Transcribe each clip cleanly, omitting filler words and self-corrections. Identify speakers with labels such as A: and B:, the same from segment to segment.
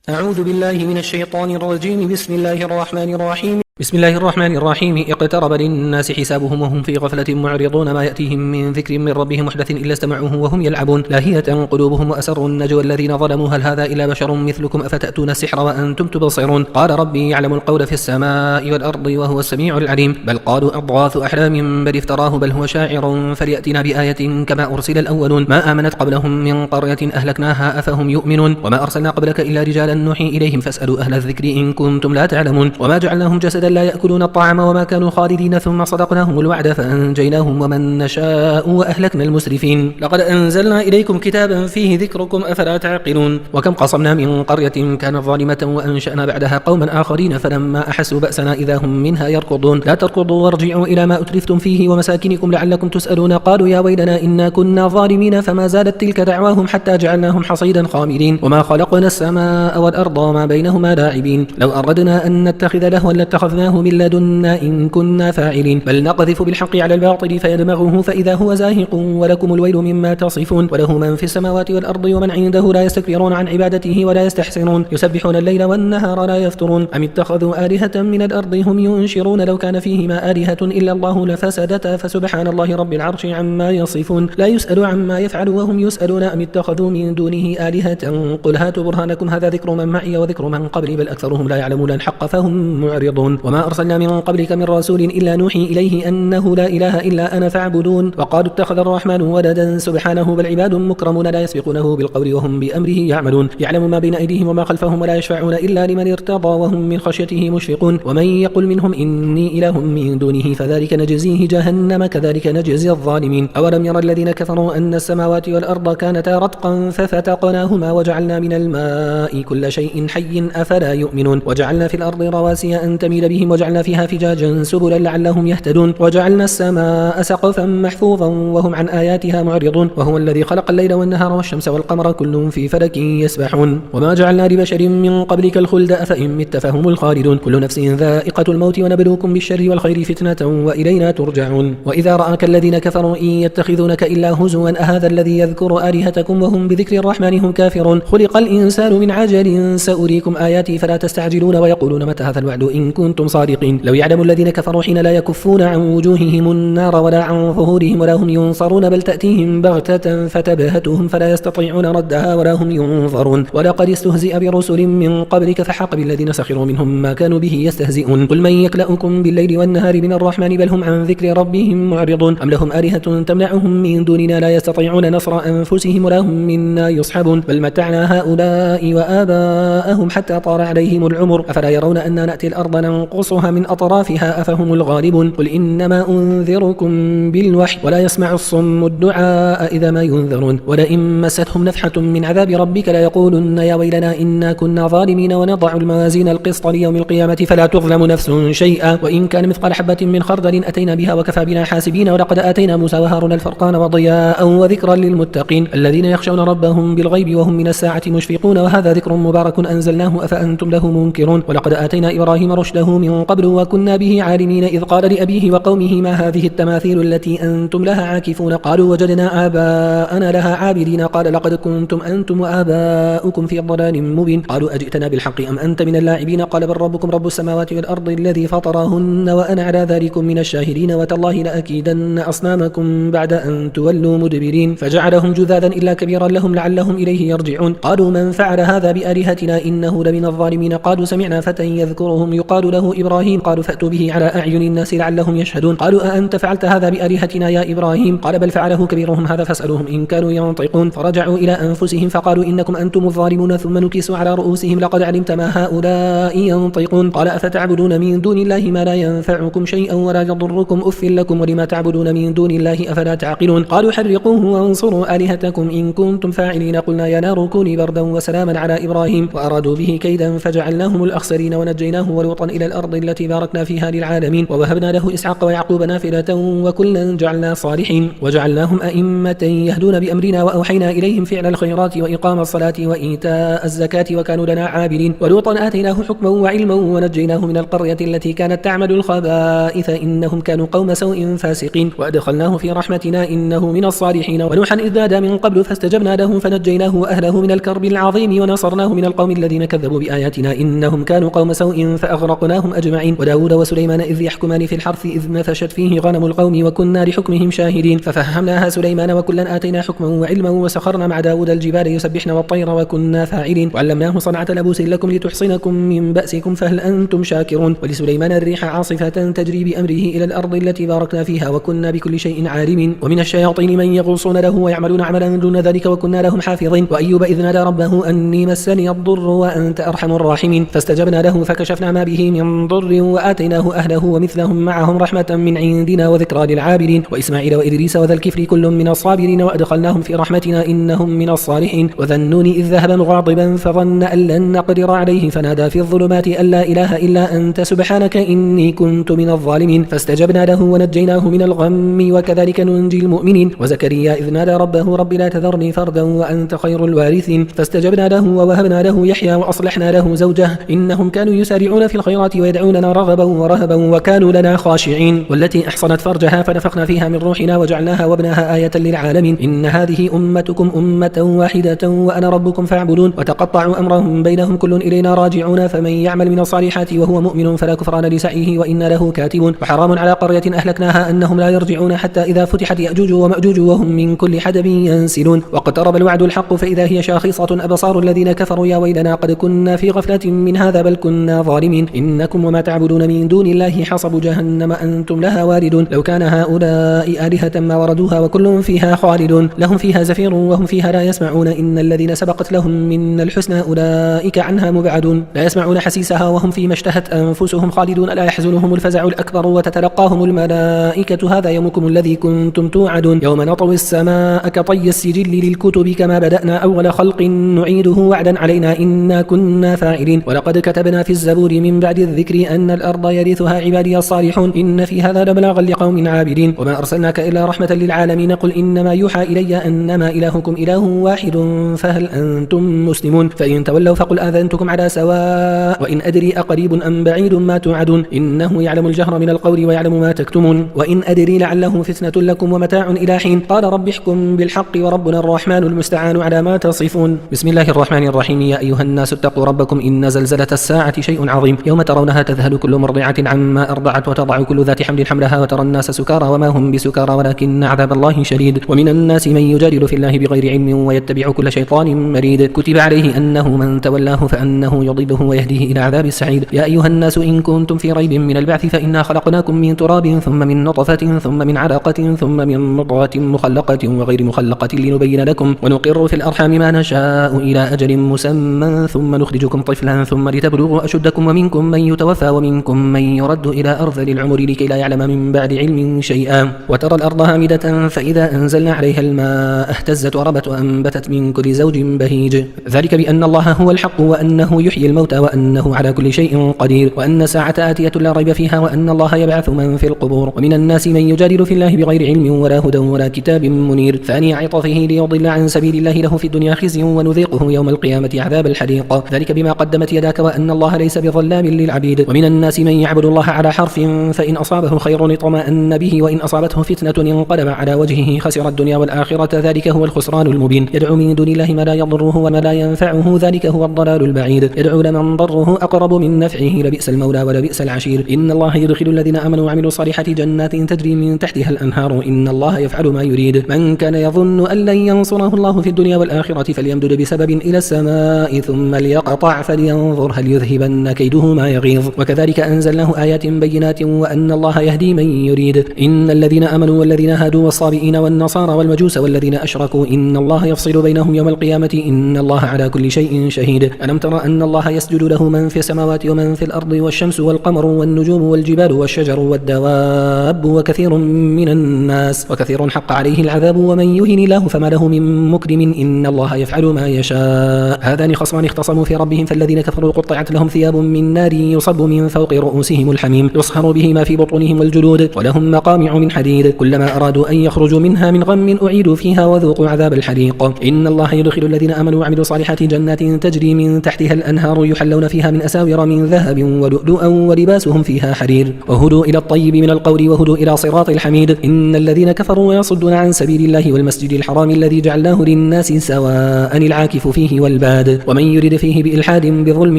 A: أعوذ بالله من الشيطان الرجيم. بسم الله الرحمن الرحيم. اقترب للناس حسابهم وهم في غفلة معرضون. ما يأتيهم من ذكر من ربهم محدث إلا استمعوه وهم يلعبون. لاهية قلوبهم وأسروا النجوى الذين ظلموا هل هذا إلا بشر مثلكم أفتأتون السحر وأنتم تبصرون. قال ربي يعلم القول في السماء والأرض وهو السميع العليم. بل قالوا أضغاث أحلام بل افتراه بل هو شاعر فليأتنا بآية كما أرسل الأولون. ما آمنت قبلهم من قرية أهلكناها أفهم يؤمنون. وما أرسلنا قبلك إلا رجالا نوحي إليهم فاسألوا أهل الذكر إن كنتم لا تعلمون. وما جعلناهم جسدا لا يأكلون الطعام وما كانوا خالدين ثم صدقناهم الوعد فأنجيناهم ومن نشاء وأهلكنا المسرفين. لقد أنزلنا إليكم كتابا فيه ذكركم أفلا تعقلون. وكم قصمنا من قرية كانت ظالمة وأنشأنا بعدها قوما آخرين فلما أحسوا بأسنا إذا هم منها يركضون. لا تركضوا وارجعوا إلى ما أترفتم فيه ومساكنكم لعلكم تسألون. قالوا يا ويلنا إنا كنا ظالمين فما زالت تلك دعواهم حتى جعلناهم حصيدا خامدين. وما خلقنا السماء والأرض وما بينهما لاعبين. لو أردنا أن نتخذ لهوا لاتخذناه من لدنا إن كنا فاعلين. بل نقذف بالحق على الباطل فيدمغه فإذا هو زاهق ولكم الويل مما تصفون. وله من في السماوات والأرض ومن عنده لا يستكبرون عن عبادته ولا يستحسنون. يسبحون الليل والنهار لا يفترون. أم اتخذوا آلهة من الأرض هم ينشرون. لو كان فيهما آلهة إلا الله لفسدتا فسبحان الله رب العرش عما يصفون. لا يسأل عما يفعل وهم يسألون. أم اتخذوا من دونه آلهة قل هاتوا برهانكم هذا ذكر من معي وذكر من قبلي بل أكثرهم لا يعلمون الحق فهم معرضون. وما أرسلنا من قبلك من رسول إلا نوحي إليه أنه لا إله إلا أنا فاعبدون. وقالوا اتخذ الرحمن ولدا سبحانه بل عباد مكرمون لا يسبقونه بالقول وهم بأمره يعملون. يعلم ما بين أيديهم وما خلفهم ولا يشفعون إلا لمن ارتضى وهم من خشيته مشفقون. ومن يقل منهم إني إله من دونه فذلك نجزيه جهنم كذلك نجزي الظالمين. أولم يرى الذين كفروا أن السماوات والأرض كانتا رتقا ففتقناهما وجعلنا من الماء كل شيء حي أفلا يؤمنون. وجعلنا في الأرض رواسي أن تميد بهم وجعلنا فيها فجاجا سبلا لعلهم يهتدون. وجعلنا السماء سقفا محفوظا وهم عن آياتها معرضون. وهو الذي خلق الليل والنهار والشمس والقمر كل في فلك يسبحون. وما جعلنا لبشر من قبلك الخلد أفإن مت فهم الخالدون. كل نفس ذائقة الموت ونبلوكم بالشر والخير فتنة وإلينا ترجعون. وإذا رآك الذين كفروا إن يتخذونك إلا هزوا أهذا الذي يذكر آلهتكم وهم بذكر الرحمن هم كافرون. خلق الإنسان من عجل سأريكم آياتي فلا تستعجلون ويقولون متى هذا الوعد إن كنتم صادقين. لو يعلم الذين كفروا حين لا يكفون عن وجوههم النار ولا عن ظهورهم ولا هم ينصرون بل تأتيهم بغتة فتبهتهم فلا يستطيعون ردها ولا هم ينظرون. ولقد استهزئ برسل من قبلك فحق بالذين سخروا منهم ما كانوا به يستهزئون. قل من يكلأكم بالليل والنهار من الرحمن بل هم عن ذكر ربهم معرضون. أم لهم آلهة تمنعهم من دوننا لا يستطيعون نصر أنفسهم ولا هم منا يصحبون. بل متعنا هؤلاء وآباءهم حتى طال عليهم العمر أفلا يرون أن نأتي الأرض ننقصها من أطرافها أفهم الغالبون. قل إنما أنذركم بالوحي ولا يسمع الصم الدعاء إذا ما ينذرون. ولئن مستهم نفحة من عذاب ربك ليقولن يا ويلنا إنا كنا ظالمين ونضع الموازين القسط ليوم القيامة فلا تظلم نفس شيئا وإن كان مثقال حبة من خردل أتينا بها وكفى بنا حاسبين. ولقد آتينا موسى وهارون الفرقان وضياء وذكرا للمتقين الذين يخشون ربهم بالغيب وهم من الساعة مشفقون. وهذا ذكر مبارك أنزلناه أفأنتم له منكرون. ولقد آتينا إبراهيم رشده من قبل وكنا به عالمين إذ قال لأبيه وقومه ما هذه التماثيل التي أنتم لها عاكفون. قالوا وجدنا آباءنا لها عابدين. قال لقد كنتم أنتم وآباؤكم في ضلال مبين. قالوا أجئتنا بالحق أم أنت من اللاعبين. قال بل ربكم رب السماوات والأرض الذي فطرهن وأنا على ذلكم من الشاهدين. وتالله لأكيدن أصنامكم بعد أن تولوا مدبرين. فجعلهم جذاذا إلا كبيرا لهم لعلهم إليه يرجعون. قالوا من فعل هذا بآلهتنا إنه لمن الظالمين. قالوا سمعنا فتى يذكرهم يقال له إبراهيم. قالوا فأتوا به على أعين الناس لعلهم يشهدون. قالوا أأنت فعلت هذا بآلهتنا يا إبراهيم. قال بل فعله كبيرهم هذا فاسألوهم إن كانوا ينطقون. فرجعوا إلى أنفسهم فقالوا إنكم أنتم الظالمون ثم نكسوا على رؤوسهم لقد علمت ما هؤلاء ينطقون. قال أفتعبدون من دون الله ما لا ينفعكم شيئا ولا يضركم أف لكم ولما تعبدون من دون الله أفلا تعقلون. قالوا حرقوه وانصروا آلهتكم إن كنتم فاعلين. قلنا يا نار كوني بردا وسلاما على إبراهيم وأرادوا به كيدا فجعلناهم الأخسرين ونجيناه ولوطا إلى الأرض التي باركنا فيها للعالمين. ووهبنا له إسحاق ويعقوب نافلة وكلا جعلنا صالحين وجعلناهم أئمة يهدون بأمرنا وأوحينا إليهم فعل الخيرات وإقام الصلاة وإيتاء الزكاة وكانوا لنا عابدين. ولوطا آتيناه حكما وعلما ونجيناه من القرية التي كانت تعمل الخبائث إنهم كانوا قوم سوء فاسقين وأدخلناه في رحمتنا إنه من الصالحين. ونوحا إذ نادى من قبل فاستجبنا له فنجيناه وأهله من الكرب العظيم ونصرناه من القوم الذين كذبوا بآياتنا إنهم كانوا قوم سوء فأغرقناهم أجمعين. وداود وسليمان إذ يحكمان في الحرث إذ نفشت فيه غنم القوم وكنا لحكمهم شاهدين ففهمناها سليمان وكلا آتينا حكما وعلما وسخرنا مع داود الجبال يسبحن والطير وكنا فاعلين. وعلمناه صنعة لبوس لكم لتحصنكم من بأسكم فهل أنتم شاكرون. ولسليمان الريح عاصفة تجري بأمره إلى الأرض التي باركنا فيها وكنا بكل شيء عالمين. ومن الشياطين من يغوصون له ويعملون عملا دون ذلك وكنا لهم حافظين. وأيوب إذ نادى ربه أني مسني الضر وأنت أرحم الراحمين فاستجبنا له فكشفنا ما به من ضر وآتيناه أهله ومثلهم معهم رحمة من عندنا وذكرى للعابدين. وإسماعيل وإدريس وذا الكفل كل من الصابرين وأدخلناهم في رحمتنا إنهم من الصالحين. وذا النون إذ ذهب مغاضبا فظن أن لن نقدر عليه فنادى في الظلمات أن لا إله إلا أنت سبحانك إني كنت من الظالمين فاستجبنا له ونجيناه من الغم وكذلك ننجي المؤمنين. وزكريا إذ نادى ربه رب لا تذرني فردا وأنت خير الوارثين فاستجبنا له ووهبنا له يحيى وأصلحنا له زوجه إنهم كانوا يسارعون في الخيرات ويدعوننا رغبا ورهبا وكانوا لنا خاشعين. والتي أحصنت فرجها فنفخنا فيها من روحنا وجعلناها وابنها آية للعالمين إن هذه أمتكم أمة واحدة وأنا ربكم فاعبدون. وتقطعوا أمرهم بينهم كل إلينا راجعون فمن يعمل من الصالحات وهو مؤمن فلا كفران لسعيه وإنا له كاتبون. وحرام على قرية أهلكناها أنهم لا يرجعون حتى إذا فتحت يأجوج ومأجوج وهم من كل حدب ينسلون. واقترب الوعد الحق فإذا هي شاخصة أبصار الذين كفروا يا ويلنا قد كنا في غفلة من هذا بل كنا ظالمين إنكم وما تعبدون من دون الله حصب جهنم أنتم لها واردون. لو كان هؤلاء آلهة ما وردوها وكل فيها خالدون لهم فيها زفير وهم فيها لا يسمعون إن الذين سبقت لهم من الحسنى أولئك عنها مبعدون لا يسمعون حسيسها وهم فيما اشتهت أنفسهم خالدون لا يحزنهم الفزع الأكبر وتتلقاهم الملائكة هذا يومكم الذي كنتم توعدون يوم نطوي السماء كطي السجل للكتب كما بدأنا أول خلق نعيده وعدا علينا إنا كنا فاعلين. ولقد كتبنا في الزبور من بعد الذكر أن الأرض يرثها عبادي الصالحون إن في هذا لبلاغا لقوم عابدين. وما أرسلناك إلا رحمة للعالمين قل إنما يوحى إلي أنما إلهكم إله واحد فهل أنتم مسلمون. فإن تولوا فقل آذنتكم على سواء وإن أدري أقريب أم بعيد ما توعدون إنه يعلم الجهر من القول ويعلم ما تكتمون. وإن أدري لعله فتنة لكم ومتاع إلى حين قال رب احكم بالحق وربنا الرحمن المستعان على ما تصفون. بسم الله الرحمن الرحيم يا أيها الناس اتقوا ربكم إن زلزلة الساعة شيء عظيم يوم ترونها تذهل كل مرضعة عما أرضعت وتضع كل ذات حمل حملها وترى الناس سكارى وما هم بسكارى ولكن عذاب الله شديد. ومن الناس من يجادل في الله بغير علم ويتبع كل شيطان مريد كتب عليه أنه من تولاه فأنه يضله ويهديه إلى عذاب السعيد. يا أيها الناس إن كنتم في ريب من البعث فإنا خلقناكم من تراب ثم من نطفة ثم من علقة ثم من مضغة مخلقة وغير مخلقة لنبين لكم ونقر في الأرحام ما نشاء إلى أجل مسمى ثم نخرجكم طفلا ثم لتبلغوا أشدكم ومنكم من يتوفى ومنكم من يرد إلى أرذل العمر لكي لا يعلم من بعد علم شيئا. وترى الأرض هامدة فإذا أنزلنا عليها الماء اهتزت وربت وأنبتت من كل زوج بهيج ذلك بأن الله هو الحق وأنه يحيي الموتى وأنه على كل شيء قدير وأن الساعة آتية لا ريب فيها وأن الله يبعث من في القبور. ومن الناس من يجادل في الله بغير علم ولا هدى ولا كتاب منير ثاني عطفه ليضل عن سبيل الله له في الدنيا خزي ونذيقه يوم القيامة عذاب الحريق ذلك بما قدمت يداك وأن الله ليس بظلام للعبيد. ومن الناس من يعبد الله على حرف فإن أصابه خير اطمأن به وإن أصابته فتنة انقلب على وجهه خسر الدنيا والآخرة ذلك هو الخسران المبين. يدعو من دون الله ما لا يضره وما لا ينفعه ذلك هو الضلال البعيد. يدعو لمن ضره أقرب من نفعه لبئس المولى ولبئس العشير. إن الله يدخل الذين آمنوا وعملوا الصالحات جنات تجري من تحتها الأنهار إن الله يفعل ما يريد. من كان يظن أن لن ينصره الله في الدنيا والآخرة فليمدد بسبب إلى السماء ثم ليقطع فلينظر هل يذهبن كيده ما يغيظ. وكذلك أنزلناه آيات بينات وأن الله يهدي من يريد. إن الذين آمنوا والذين هادوا والصابئين والنصارى والمجوس والذين أشركوا إن الله يفصل بينهم يوم القيامة إن الله على كل شيء شهيد. ألم تر أن الله يسجد له من في السماوات ومن في الأرض والشمس والقمر والنجوم والجبال والشجر والدواب وكثير من الناس وكثير حق عليه العذاب ومن يهن الله فما له من مكرم إن الله يفعل ما يشاء. هذان خصمان اختصموا في ربهم فالذين كفروا قطعت لهم ثياب من نار يصب من فوق رؤوسهم الحميم يصهر به ما في بطونهم والجلود ولهم مقامع من حديد كلما أرادوا أن يخرجوا منها من غم أعيدوا فيها وذوقوا عذاب الحريق إن الله يدخل الذين آمنوا وعملوا الصالحات جنات تجري من تحتها الأنهار يحلون فيها من أساور من ذهب ولؤلؤا ولباسهم فيها حرير وهدوا إلى الطيب من القول وهدوا إلى صراط الحميد إن الذين كفروا ويصدون عن سبيل الله والمسجد الحرام الذي جعلناه للناس سواء العاكف فيه والباد ومن يرد فيه بإلحاد بظلم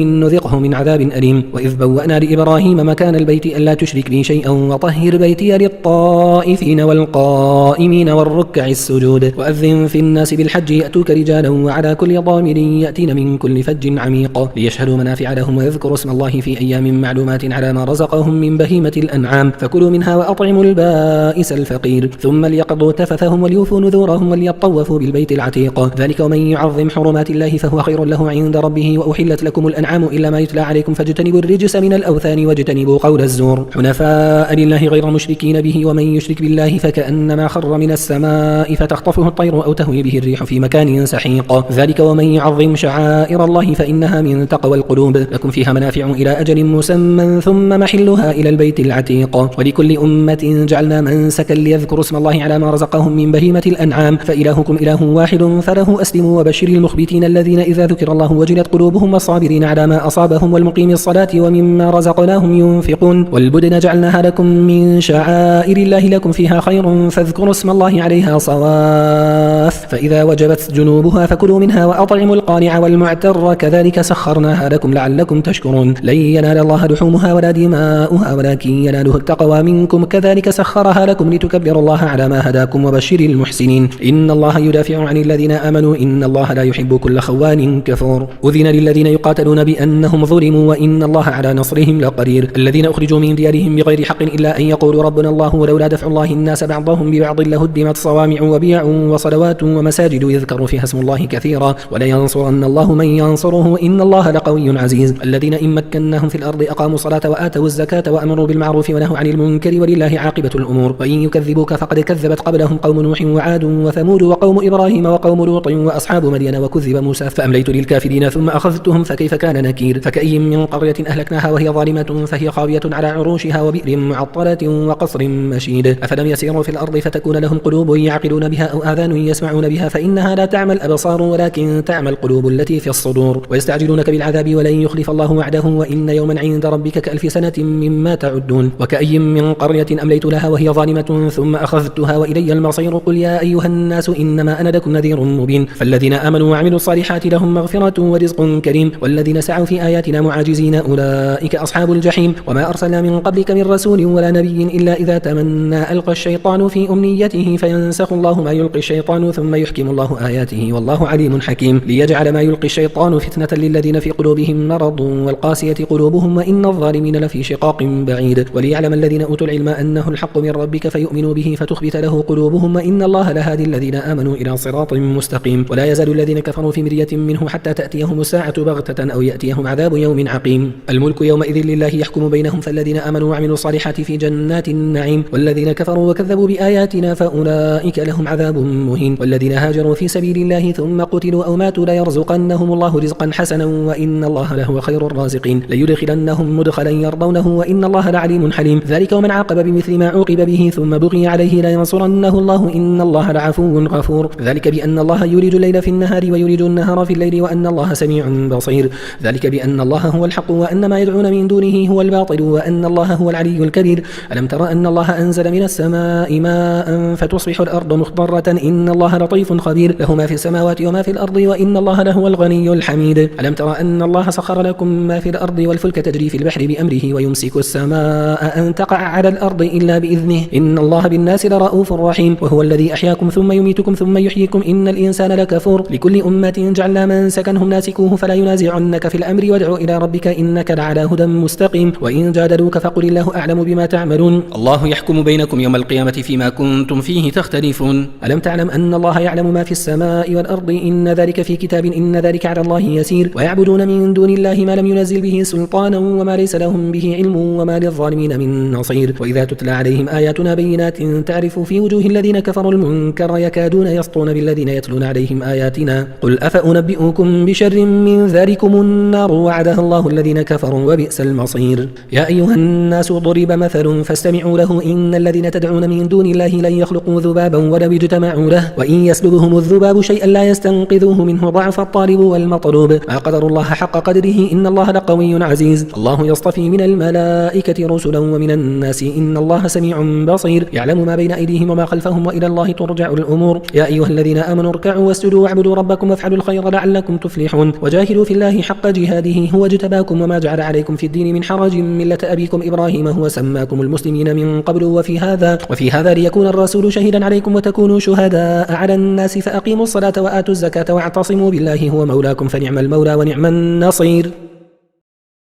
A: نذقه من عذاب أليم وإذ بوأنا لإبراهيم مكان البيت ألا تشرك بي شيئا وطهر بيتي للطائفين والقائمين والركع السجود وأذن في الناس بالحج يأتوك رجالا وعلى كل ضامر يأتين من كل فج عميق ليشهدوا منافع لهم ويذكروا اسم الله في أيام معلومات على ما رزقهم من بهيمة الأنعام فكلوا منها وأطعموا البائس الفقير ثم ليقضوا تفثهم وليوفوا نذورهم وليطوفوا بالبيت العتيق ذلك ومن يعظم حرمات الله فهو خير له عند ربه وأحلت لكم الأنعام إلا ما يتلى عليكم فاجتنبوا الرجس من الأوثان واجتنبوا قول الزور حنفاء لله غير مشركين به ومن يشرك بالله فكأنما خر من السماء فتخطفه الطير أو تهوي به الريح في مكان سحيق ذلك ومن يعظم شعائر الله فإنها من تقوى القلوب لكم فيها منافع إلى أجل مسمى ثم محلها إلى البيت العتيق ولكل أمة جعلنا منسكا ليذكروا اسم الله على ما رزقهم من بهيمة الأنعام فإلهكم إله واحد فله أسلموا وبشر المخبتين الذين إذا ذكر الله وجلت قلوبهم والصابرين على ما أصابهم والمقيم الصلاة ومما رزقناهم ينفقون والبدن جعلناها لكم من شعائر الله لكم فيها خير فاذكروا اسم الله عليها صواف فإذا وجبت جنوبها فكلوا منها وأطعموا القانع والمعتر كذلك سخرناها لكم لعلكم تشكرون لن ينال الله لحومها ولا دماؤها ولكن يناله التقوى منكم كذلك سخرها لكم لتكبروا الله على ما هداكم وبشر المحسنين إن الله يدافع عن الذين آمنوا إن الله لا يحب كل خوان كفور أذن للذين يقاتلون بأنهم ظلموا وإن الله على نصرهم لقدير الذين أخرجوا من ديارهم بغير حق إلا أن يقولوا ربنا الله ولولا دفع الله الناس بعضهم ببعض لهدمت صوامع وبيع وصلوات ومساجد يذكر فيها اسم الله كثيرا ولينصرن الله من ينصره إن الله لقوي عزيز الذين إن مكناهم في الأرض أقاموا الصلاة وآتوا الزكاة وأمروا بالمعروف ونهوا عن المنكر ولله عاقبة الأمور وإن يكذبوك فقد كذبت قبلهم قوم نوح وعاد وثمود وقوم إبراهيم وقوم لوط وأصحاب مدين وكذب موسى فأمليت للكافرين ثم أخذتهم فكيف كان نكير فكأي من قرية أهلكناها وهي ظالمة فهي خاوية على عروشها وبئر معطلة وقصر مشيد أفلم يسيروا في الأرض فتكون لهم قلوب يعقلون بها أو آذان يسمعون بها فإنها لا تعمى الأبصار ولكن تعمى القلوب التي في الصدور ويستعجلونك بالعذاب ولن يخلف الله وعده وإن يوما عند ربك كألف سنة مما تعدون وكأي من قرية أمليت لها وهي ظالمة ثم أخذتها وإلي المصير قل يا أيها الناس إنما أنا لكم نذير مبين فالذين آمنوا وعملوا الصالحات لهم مغفرة ورزق كريم والذين سعوا في آياتنا معاجزين أولئك أصحاب الجحيم وما أرسلنا من قبلك من رسول ولا نبي إلا إذا تمنى ألقى الشيطان في أمنيته فينسخ الله ما يلقي الشيطان ثم يحكم الله آياته والله عليم حكيم ليجعل ما يلقي الشيطان فتنة للذين في قلوبهم مرض والقاسية قلوبهم وإن الظالمين لفي شقاق بعيد وليعلم الذين أوتوا العلم أنه الحق من ربك فيؤمنوا به فتخبت له قلوبهم وإن الله لهادي الذين آمنوا إلى صراط مستقيم ولا يزال الذين كفروا في مرية منه حتى تأتيهم الساعة بغتة أو يأتيهم عذاب يوم عقيم الملك يومئذ لله يحكم بينهم فالذين آمنوا وعملوا الصالحات في جنات النعيم والذين كفروا وكذبوا بآياتنا فأولئك لهم عذاب مهين والذين هاجروا في سبيل الله ثم قتلوا أو ماتوا ليرزقنهم الله رزقا حسنا وإن الله لهو خير الرازقين ليدخلنهم مدخلا يرضونه وإن الله لعليم حليم ذلك ومن عاقب بمثل ما عوقب به ثم بغي عليه لينصرنه الله إن الله لعفو غفور ذلك بأن الله يولج الليل في النهار ويولج النهار في الليل وأن الله سميع بصير ذلك بأن الله هو الحق وأن ما يدعون من دونه هو الباطل وأن الله هو العلي الكبير ألم تر أن الله أنزل من السماء ماء فتصبح الأرض مخضرة إن الله لطيف خبير له ما في السماوات وما في الأرض وإن الله لهو الغني الحميد ألم تر أن الله سخر لكم ما في الأرض والفلك تجري في البحر بأمره ويمسك السماء أن تقع على الأرض إلا بإذنه إن الله بالناس لرؤوف رحيم وهو الذي أحياكم ثم يميتكم ثم يحييكم إن الإنسان لكفور لكل أمة جعلنا من سكنهم ناسكوه فلا ينازعنك في الأمر وادع إلى ربك إنك لعلى هدى مستقيم وإن جادلوك فقل الله أعلم بما تعملون الله يحكم بينكم يوم القيامة فيما كنتم فيه تختلفون ألم تعلم أن الله يعلم ما في السماء والأرض إن ذلك في كتاب إن ذلك على الله يسير ويعبدون من دون الله ما لم ينزل به سلطانا وما ليس لهم به علم وما للظالمين من نصير وإذا تتلى عليهم آياتنا بينات تعرف في وجوه الذين كفروا المنكر يكادون يسطون بالذين يتلون عليهم آياتنا قل أفأنبئكم بشر من ذلكم النار وعدها الله الذين كفروا وبئس المصير. يا أيها الناس ضرب مثل فاستمعوا له إن الذين تدعون من دون الله لن يخلقوا ذبابا ولو اجتمعوا له وإن يسلبهم الذباب شيئا لا يستنقذوه منه ضعف الطالب والمطلوب ما قدر الله حق قدره إن الله لقوي عزيز. الله يصطفي من الملائكة رسلا ومن الناس إن الله سميع بصير يعلم ما بين أيديهم وما خلفهم وإلى الله ترجع الأمور. يا أيها الذين آمنوا اركعوا واسجدوا واعبدوا ربكم وافعلوا الخير لعلكم تفلحون وجاهدوا في الله حق جهاده هو اجتباكم وما جعل عليكم في الدين من حرج ملة أبيكم إبراهيم هو سماكم المسلمين من قبل وفي هذا ليكون الرسول شهيدا عليكم وتكونوا شهداء على الناس فأقيموا الصلاة وآتوا الزكاة واعتصموا بالله هو مولاكم فنعم المولى ونعم النصير.